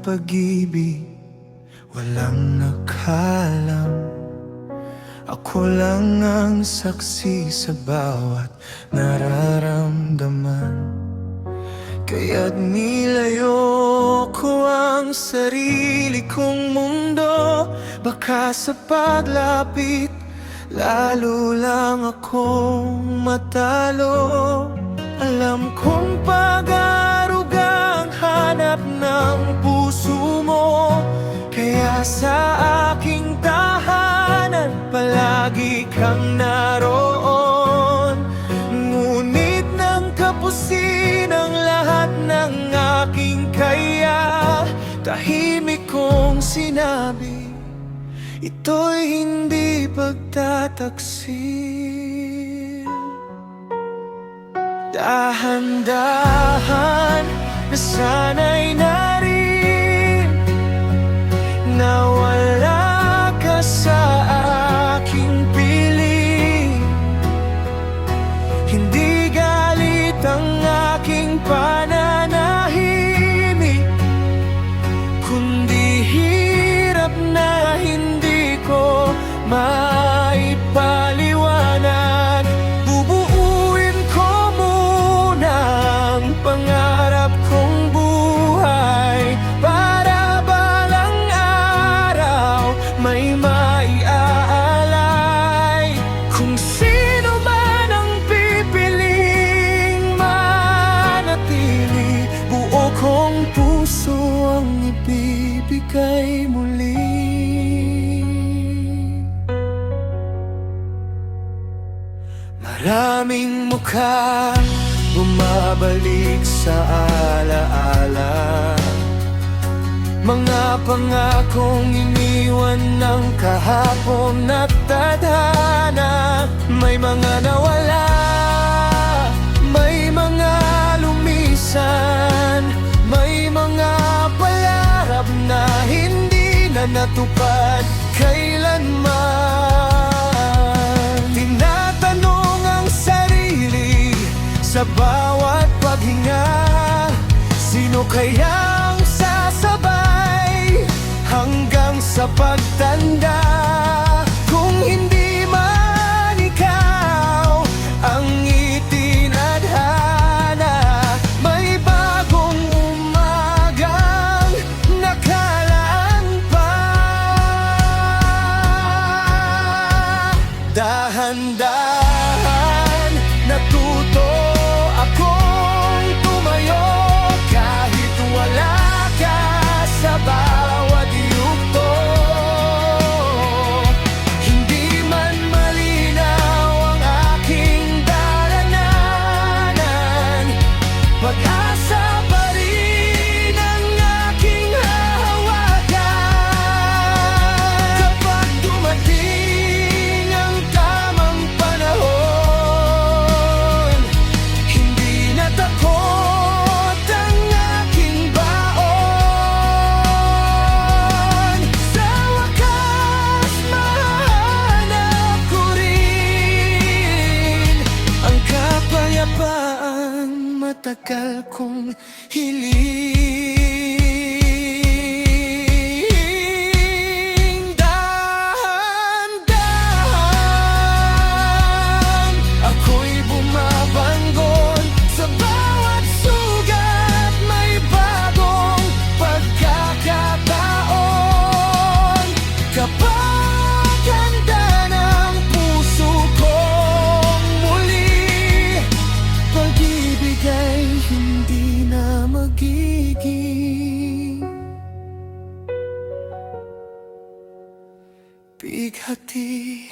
pag-ibig, walang nakalam. Ako lang ang saksi sa bawat nararamdaman. Kaya't nilayo ko ang sarili kong mundo. Baka sa paglapit, lalo lang akong matalo. Alam kong pag-aaruga ang hanap ng puso mo. Kaya sa aking tahanan, palagi kang naroon. Ngunit nang kapusin ang lahat ng aking kaya, tahimik kong sinabi, ito'y hindi pagtataksil. Dahan-dahan na sana'y narin, nawala ka sa aking piling. Hindi galit ang aking pananahimik, kundi hirap na hindi ko maipaliwanag. Bubuuin ko muna ang pangarap kong buhay, para balang araw may maiaalay. Kung sino man ang pipiling manatili, buo kong puso ang ibibigay muli. Maraming mukha bumabalik sa alaala, mga pangakong iniwan ng kahapon at tadhana. May mga nawala, may mga lumisan, may mga pangarap na hindi na natupad kailanman. Tinatanong ang sarili sa bawat paghinga, sino kayang sasabay hanggang sa pagtanda? Kung hindi man ikaw ang itinadhana, may bagong umagang nakalaan pa. Dahan-dahan natuto akong tumayo, kahit wala ka sa bawat yugto. Hindi man malinaw ang aking darananan, pag-asa pa rin ang aking hahawakan. Kapag dumating ang tamang panahon, hindi na takot ang aking baon. Sa wakas, mahanap ko rin ang kapayapaan matagal kong hiling. Dahan-dahan ako'y bumabangon, sa bawat sugat may bagong pagkakataon. Kapag handa ng puso kong muli, pag-ibig ay hindi na magiging bighati.